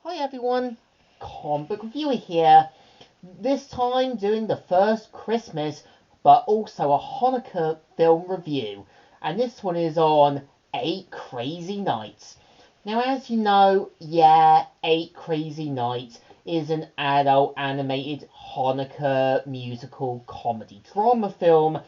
Hi everyone, comic book reviewer here. This time doing the first Christmas, but also a Hanukkah film review. And this one is on 8 Crazy Nights. Now, as you know, yeah, 8 Crazy Nights is an adult animated Hanukkah musical comedy drama film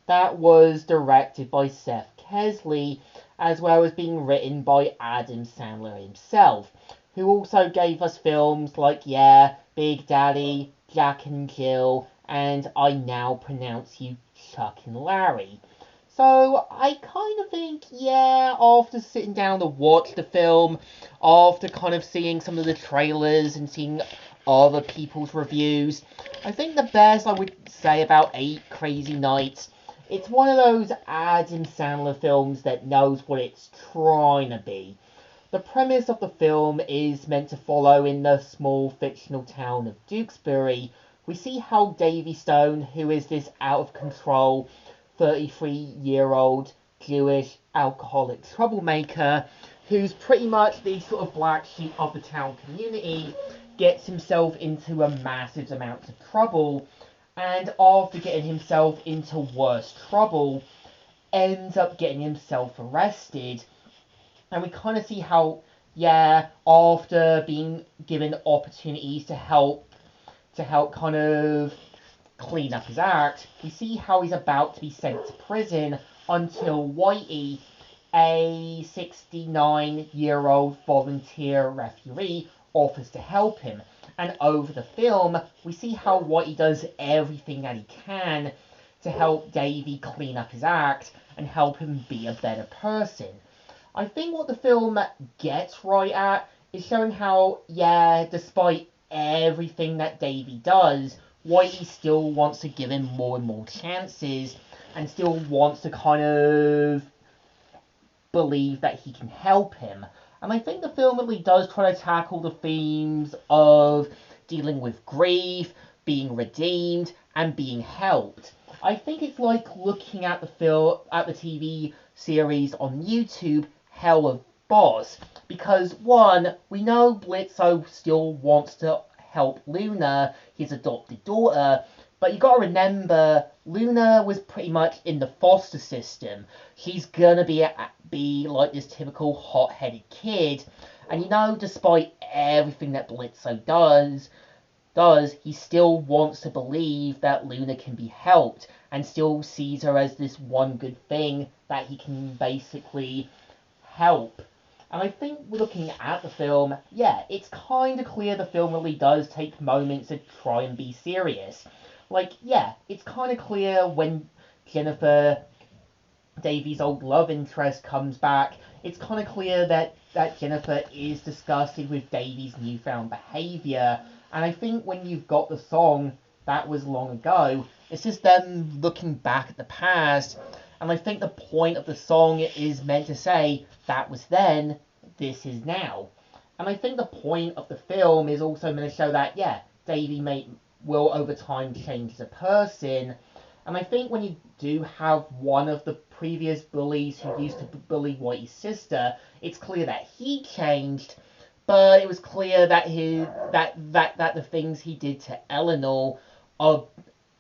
that was directed by Seth Kesley, as well as being written by Adam Sandler himself, who also gave us films like, yeah, Big Daddy, Jack and Jill, and I Now Pronounce You Chuck and Larry. So I kind of think, yeah, after sitting down to watch the film, after kind of seeing some of the trailers and seeing other people's reviews, I think the best I would say about 8 Crazy Nights, it's one of those Adam Sandler films that knows what it's trying to be. The premise of the film is meant to follow in the small fictional town of Dewsbury. We see how Davy Stone, who is this out of control 33-year-old Jewish alcoholic troublemaker, who's pretty much the sort of black sheep of the town community, gets himself into a massive amount of trouble, and after getting himself into worse trouble, ends up getting himself arrested. And we kind of see how, yeah, after being given opportunities to help kind of clean up his act, we see how he's about to be sent to prison until Whitey, a 69-year-old volunteer referee, offers to help him. And over the film, we see how Whitey does everything that he can to help Davy clean up his act and help him be a better person. I think what the film gets right at is showing how, yeah, despite everything that Davy does, Whitey still wants to give him more and more chances and still wants to kind of believe that he can help him. And I think the film really does try to tackle the themes of dealing with grief, being redeemed, and being helped. I think it's like looking at the TV series on YouTube, Hell of Boss, because one, we know Blitzo still wants to help Luna, his adopted daughter, but you gotta remember, Luna was pretty much in the foster system. She's gonna be like this typical hot-headed kid, and despite everything that Blitzo does, he still wants to believe that Luna can be helped, and still sees her as this one good thing that he can basically help. And I think looking at the film, yeah, it's kind of clear the film really does take moments to try and be serious. Like, yeah, it's kind of clear when Jennifer, Davy's old love interest, comes back, it's kind of clear that Jennifer is disgusted with Davy's newfound behaviour. And I think when you've got the song That Was Long Ago, it's just them looking back at the past. And I think the point of the song is meant to say, that was then, this is now. And I think the point of the film is also meant to show that, yeah, Davy will over time change as a person. And I think when you do have one of the previous bullies who used to bully Whitey's sister, it's clear that he changed, but it was clear that the things he did to Eleanor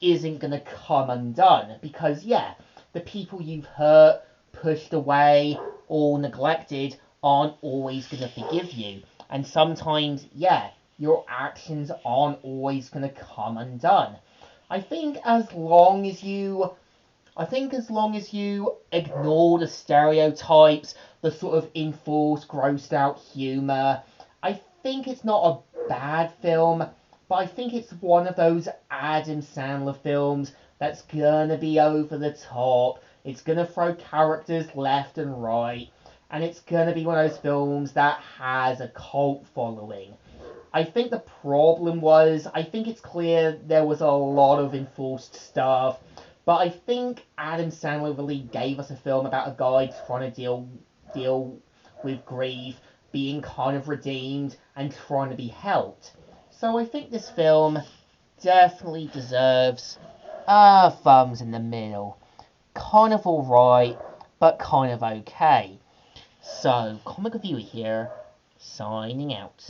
isn't gonna come undone. Because yeah, the people you've hurt, pushed away, or neglected aren't always gonna forgive you. And sometimes, yeah, your actions aren't always going to come undone. I think as long as you ignore the stereotypes, the sort of enforced, grossed out humor, I think it's not a bad film, but I think it's one of those Adam Sandler films that's gonna be over the top. It's gonna throw characters left and right, and it's gonna be one of those films that has a cult following. I think the problem was, I think it's clear there was a lot of enforced stuff, but I think Adam Sandler really gave us a film about a guy trying to deal with grief, being kind of redeemed, and trying to be helped. So I think this film definitely deserves thumbs in the middle. Kind of alright, but kind of okay. So, Comic Reviewer here, signing out.